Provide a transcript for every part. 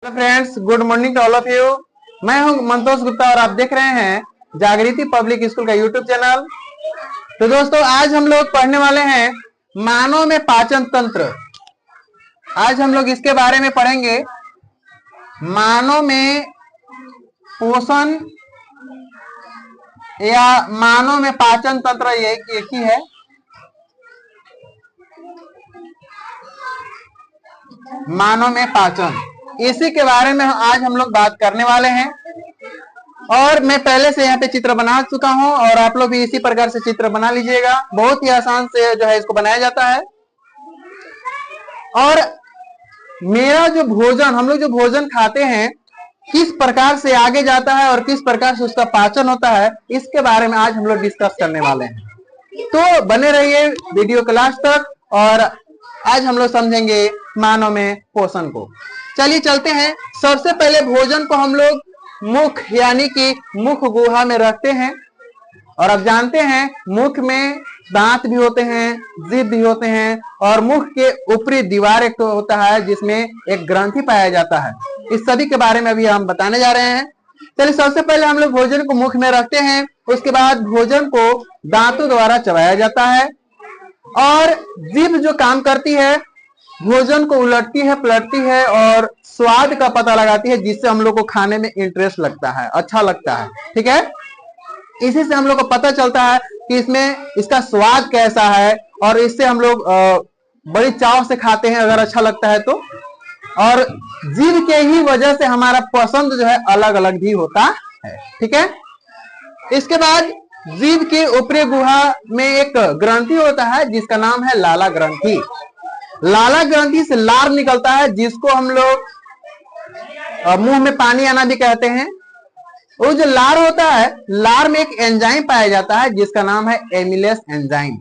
Friends, good morning to all of you. मैं हूं मंतोष गुप्ता और आप देख रहे हैं जागृति पब्लिक स्कूल का यूट्यूब चैनल। तो दोस्तों, आज हम लोग पढ़ने वाले हैं मानव में पाचन तंत्र। आज हम लोग इसके बारे में पढ़ेंगे। मानव में पोषण या मानव में पाचन तंत्र एक ही है। मानव में पाचन, इसी के बारे में आज हम लोग बात करने वाले हैं। और मैं पहले से यहाँ पे चित्र बना चुका हूँ और आप लोग भी इसी प्रकार से चित्र बना लीजिएगा। बहुत ही आसान से जो है इसको बनाया जाता है। और मेरा जो भोजन, हम लोग जो भोजन खाते हैं, किस प्रकार से आगे जाता है और किस प्रकार से उसका पाचन होता है, इसके बारे में आज हम लोग डिस्कस करने वाले हैं। तो बने रहिए वीडियो के लास्ट तक और आज हम लोग समझेंगे मानव में पोषण को। चलिए चलते हैं। सबसे पहले भोजन को हम लोग मुख यानी कि मुख गुहा में रखते हैं। और अब जानते हैं मुख में दांत भी होते हैं, जीभ भी होते हैं और मुख के ऊपरी दीवार एक तो होता है जिसमें एक ग्रंथि पाया जाता है। इस सभी के बारे में अभी हम बताने जा रहे हैं। चलिए, सबसे पहले हम लोग भोजन को मुख में रखते हैं। उसके बाद भोजन को दांतों द्वारा चबाया जाता है और जीभ जो काम करती है, भोजन को उलटती है, पलटती है और स्वाद का पता लगाती है, जिससे हम लोग को खाने में इंटरेस्ट लगता है, अच्छा लगता है। ठीक है, इसी से हम लोग को पता चलता है कि इसमें इसका स्वाद कैसा है और इससे हम लोग बड़ी चाव से खाते हैं अगर अच्छा लगता है तो। और जीभ के ही वजह से हमारा पसंद जो है अलग अलग भी होता है। ठीक है, इसके बाद जीभ के ऊपरी गुहा में एक ग्रंथि होता है जिसका नाम है लाला ग्रंथि। लाला ग्रंथि से लार निकलता है, जिसको हम लोग मुंह में पानी आना भी कहते हैं। वो जो लार होता है, लार में एक एंजाइम पाया जाता है जिसका नाम है एमिलेस एंजाइम।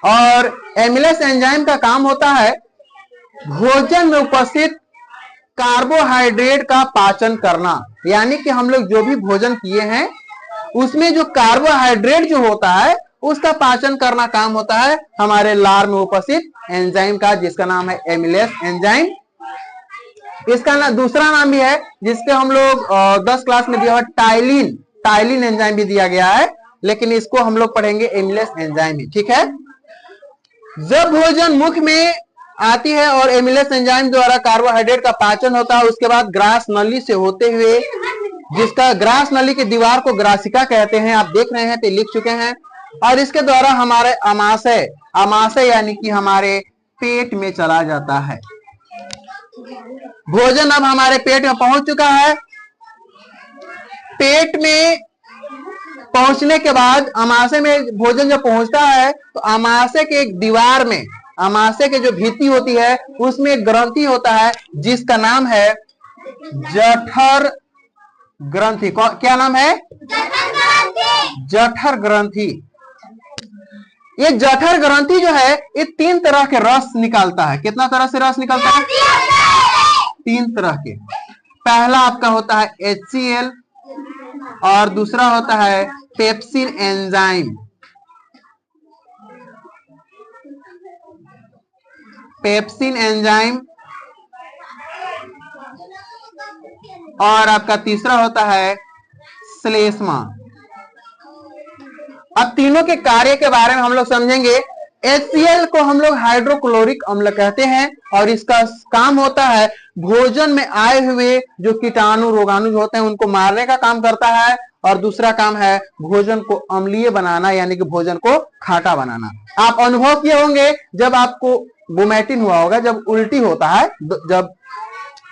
और एमिलेस एंजाइम का काम होता है भोजन में उपस्थित कार्बोहाइड्रेट का पाचन करना। यानी कि हम लोग जो भी भोजन किए हैं उसमें जो कार्बोहाइड्रेट जो होता है उसका पाचन करना काम होता है हमारे लार में उपस्थित एंजाइम का, जिसका नाम है एमिलेस एंजाइम। इसका दूसरा नाम भी है जिसके हम लोग 10 क्लास में दिया हुआ टाइलिन एंजाइम भी दिया गया है, लेकिन इसको हम लोग पढ़ेंगे एमिलेस एंजाइम ही। ठीक है, जब भोजन मुख में आती है और एमिलेस एंजाइम द्वारा कार्बोहाइड्रेट का पाचन होता है, उसके बाद ग्रास नली से होते हुए, जिसका ग्रास नली की दीवार को ग्रासिका कहते हैं, आप देख रहे हैं तो लिख चुके हैं। और इसके द्वारा हमारे अमाशय यानी कि हमारे पेट में चला जाता है। भोजन अब हमारे पेट में पहुंच चुका है। पेट में पहुंचने के बाद अमाशय में भोजन जब पहुंचता है तो अमाशय के एक दीवार में, अमाशय के जो भित्ति होती है उसमें एक ग्रंथि होता है जिसका नाम है जठर ग्रंथि। क्या नाम है? जठर ग्रंथि। ये जठर ग्रंथि जो है ये 3 तरह के रस निकालता है। कितना तरह से रस निकालता है? 3 तरह के। पहला आपका होता है HCl और दूसरा होता है पेप्सिन एंजाइम। पेप्सिन एंजाइम और आपका तीसरा होता है श्लेष्मा। अब तीनों के कार्य के बारे में हम लोग समझेंगे। HCl को हम लोग हाइड्रोक्लोरिक अम्ल कहते हैं और इसका काम होता है भोजन में आए हुए जो कीटाणु रोगाणु होते हैं उनको मारने का काम करता है। और दूसरा काम है भोजन को अम्लीय बनाना, यानी कि भोजन को खाटा बनाना। आप अनुभव किए होंगे जब आपको वोमिटिंग हुआ होगा, जब उल्टी होता है, जब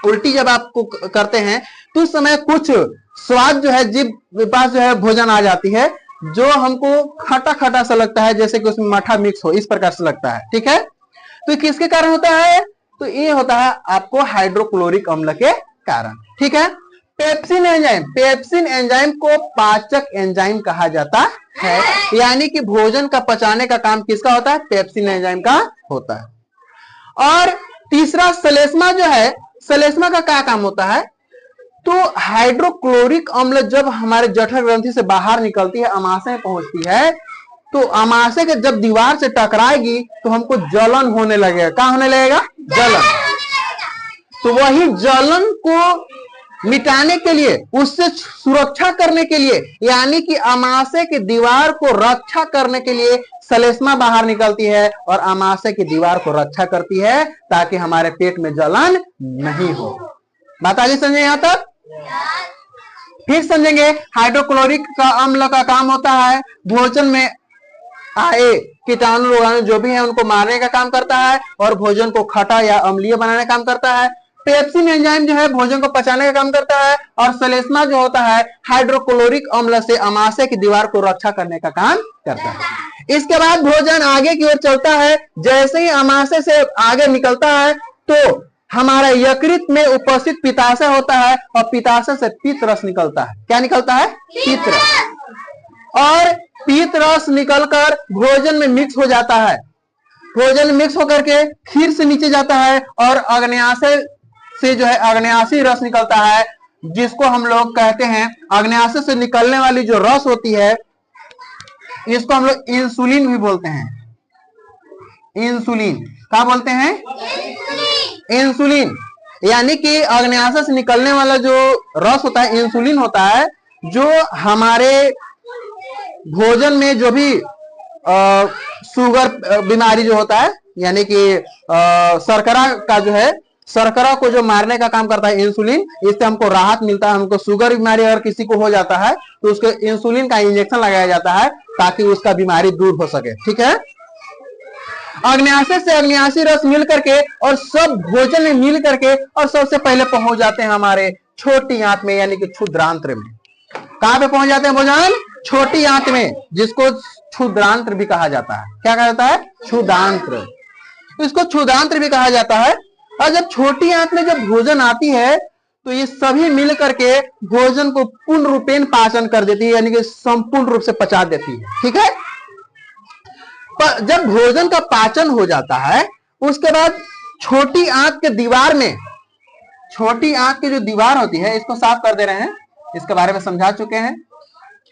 उल्टी जब आपको करते हैं तो उस समय कुछ स्वाद जो है जीभ के पास जो है भोजन आ जाती है जो हमको खटा खटा सा लगता है, जैसे कि उसमें मठा मिक्स हो, इस प्रकार से लगता है। ठीक है, तो किसके कारण होता है? तो ये होता है आपको हाइड्रोक्लोरिक अम्ल के कारण। ठीक है, पेप्सिन एंजाइम को पाचक एंजाइम कहा जाता है, यानी कि भोजन का पचाने का काम किसका होता है? पेप्सिन एंजाइम का होता है। और तीसरा श्लेष्मा जो है, श्लेष्मा का क्या काम होता है? तो हाइड्रोक्लोरिक अम्ल जब हमारे जठर ग्रंथि से बाहर निकलती है, अमाशय में पहुंचती है, तो अमाशय के जब दीवार से टकराएगी तो हमको जलन होने लगेगा। क्या होने लगेगा? जलन। तो वही जलन को मिटाने के लिए, उससे सुरक्षा करने के लिए, यानी कि अमाशय की दीवार को रक्षा करने के लिए श्लेष्मा बाहर निकलती है और अमाशय की दीवार को रक्षा करती है ताकि हमारे पेट में जलन नहीं हो। बात आगे समझे यहां तक? फिर समझेंगे हाइड्रोक्लोरिक का अम्ल का काम होता है भोजन में आए कीटाणु रोगाणु जो भी है उनको मारने का काम करता है और भोजन को खट्टा या अम्लीय बनाने का काम करता है। पेप्सिन एंजाइम जो है भोजन को पचाने का काम करता है और श्लेष्मा जो होता है हाइड्रोक्लोरिक अम्ल से अमाशय की दीवार को रक्षा करने का काम करता है। इसके बाद भोजन आगे की ओर चलता है। जैसे ही अमाशय से आगे निकलता है तो हमारा यकृत में उपस्थित पित्ताशय होता है और पित्ताशय से पित्त रस निकलता है। क्या निकलता है? पित्त रस। और पित्त रस निकलकर भोजन में मिक्स हो जाता है। भोजन में मिक्स होकर के खीर से नीचे जाता है और अग्न्याशय से जो है अग्न्याशी रस निकलता है, जिसको हम लोग कहते हैं अग्न्याशय से निकलने वाली जो रस होती है इसको हम लोग इंसुलिन भी बोलते हैं। इंसुलिन क्या बोलते हैं? इंसुलिन। यानी कि अग्न्याशय से निकलने वाला जो रस होता है इंसुलिन होता है, जो हमारे भोजन में जो भी शुगर बीमारी जो होता है, यानी कि शर्करा का जो है शर्करा को जो मारने का काम करता है इंसुलिन, इससे हमको राहत मिलता है। हमको शुगर बीमारी अगर किसी को हो जाता है तो उसको इंसुलिन का इंजेक्शन लगाया जाता है ताकि उसका बीमारी दूर हो सके। ठीक है। अग्न्याशय से अग्न्याशी रस मिल करके और सब भोजन में मिल करके और सबसे पहले पहुंच जाते हैं हमारे छोटी आंत में, यानी कि क्षुद्रांत्र में। कहां पे पहुंच जाते हैं भोजन? छोटी आंत में, जिसको क्षुद्रांत्र भी कहा जाता है। क्या कहा जाता है? क्षुद्रांत्र। इसको क्षुद्रांत्र भी कहा जाता है। और जब छोटी आंत में जब भोजन आती है तो ये सभी मिल करके भोजन को पूर्ण रूपेण पाचन कर देती है, यानी कि संपूर्ण रूप से पचा देती है। ठीक है। पर जब भोजन का पाचन हो जाता है उसके बाद छोटी आंत के दीवार में, छोटी आंत की जो दीवार होती है इसको साफ कर दे रहे हैं, इसके बारे में समझा चुके हैं।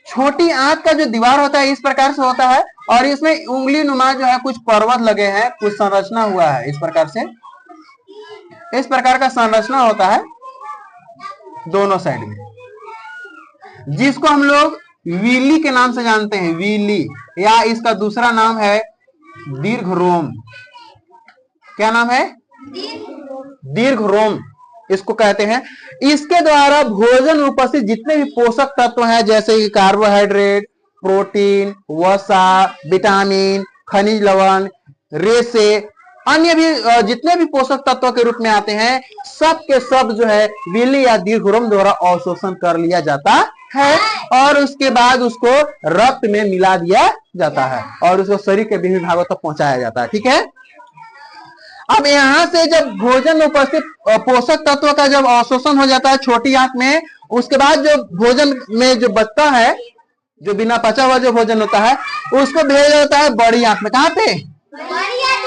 छोटी आंत का जो दीवार होता है इस प्रकार से होता है और इसमें उंगली नुमा जो है कुछ पर्वत लगे हैं, कुछ संरचना हुआ है। इस प्रकार से इस प्रकार का संरचना होता है दोनों साइड में, जिसको हम लोग वीली के नाम से जानते हैं। वीली, या इसका दूसरा नाम है दीर्घरोम। क्या नाम है? दीर्घरोम इसको कहते हैं। इसके द्वारा भोजन में उपस्थित जितने भी पोषक तत्व हैं, जैसे कि कार्बोहाइड्रेट, प्रोटीन, वसा, विटामिन, खनिज लवण, रेशे, अन्य भी जितने भी पोषक तत्वों के रूप में आते हैं, सब के सब जो है विली या दीर्घरोम द्वारा अवशोषण कर लिया जाता है और उसके बाद उसको रक्त में मिला दिया जाता है और उसको शरीर के विभिन्न भागों तक पहुंचाया जाता है। ठीक है। अब यहां से जब भोजन में उपस्थित पोषक तत्व का जब अवशोषण हो जाता है छोटी आंत में, उसके बाद जो भोजन में जो बचता है, जो बिना पचा हुआ जो भोजन होता है, उसको भेजा जाता है बड़ी आंत में। कहां पे?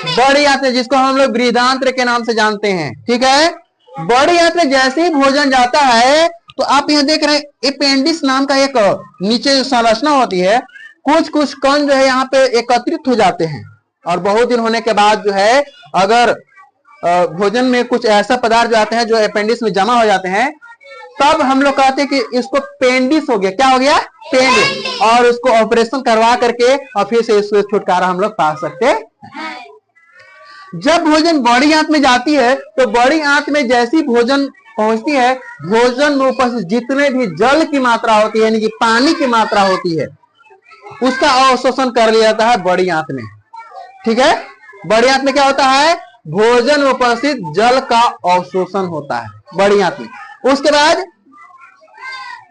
बड़ी आंत में, जिसको हम लोग बृहदांत्र के नाम से जानते हैं। ठीक है। बड़ी आंत में जैसे ही भोजन जाता है तो आप यहाँ देख रहे हैं अपेंडिक्स नाम का एक नीचे संरचना होती है, कुछ कुछ कण जो है यहाँ पे एकत्रित हो जाते हैं और बहुत दिन होने के बाद जो है अगर भोजन में कुछ ऐसा पदार्थ जो आते हैं जो अपेंडिक्स में जमा हो जाते हैं, तब हम लोग कहते हैं कि इसको पेंडिस हो गया। क्या हो गया? पेंडिस। और उसको ऑपरेशन करवा करके और फिर से इसको छुटकारा हम लोग पा सकते हैं। जब भोजन बड़ी आंत में जाती है तो बड़ी आंत में जैसी भोजन पहुंचती है, भोजन में उपस्थित जितने भी जल की मात्रा होती है, यानी कि पानी की मात्रा होती है, उसका अवशोषण कर लिया जाता है बड़ी आंत में। ठीक है। बड़ी आंत में क्या होता है? भोजन में उपस्थित जल का अवशोषण होता है बड़ी आंत में। उसके बाद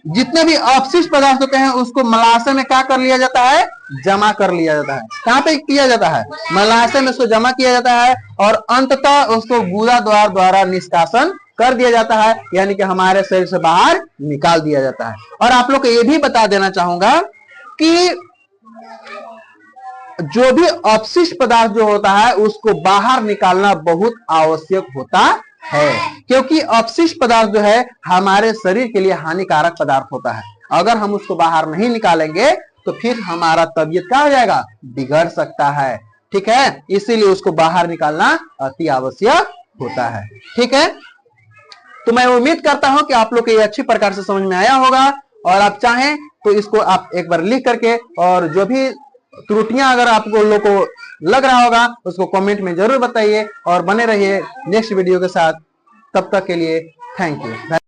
जितने भी अपशिष्ट पदार्थ होते हैं उसको मलाशय में क्या कर लिया जाता है? जमा कर लिया जाता है। कहां पे किया जाता है? मलाशय में उसको जमा किया जाता है और अंततः उसको गुदा द्वार द्वारा निष्कासन कर दिया जाता है, यानी कि हमारे शरीर से बाहर निकाल दिया जाता है। और आप लोग को ये भी बता देना चाहूंगा कि जो भी अपशिष्ट पदार्थ जो होता है उसको बाहर निकालना बहुत आवश्यक होता है, क्योंकि अपशिष्ट पदार्थ जो है हमारे शरीर के लिए हानिकारक पदार्थ होता है। अगर हम उसको बाहर नहीं निकालेंगे तो फिर हमारा तबीयत क्या हो जाएगा? बिगड़ सकता है। ठीक है। इसीलिए उसको बाहर निकालना अति आवश्यक होता है। ठीक है। तो मैं उम्मीद करता हूं कि आप लोग को ये अच्छी प्रकार से समझ में आया होगा, और आप चाहें तो इसको आप एक बार लिख करके, और जो भी त्रुटियां अगर आपको लोग को लग रहा होगा उसको कमेंट में जरूर बताइए, और बने रहिए नेक्स्ट वीडियो के साथ। तब तक के लिए थैंक यू।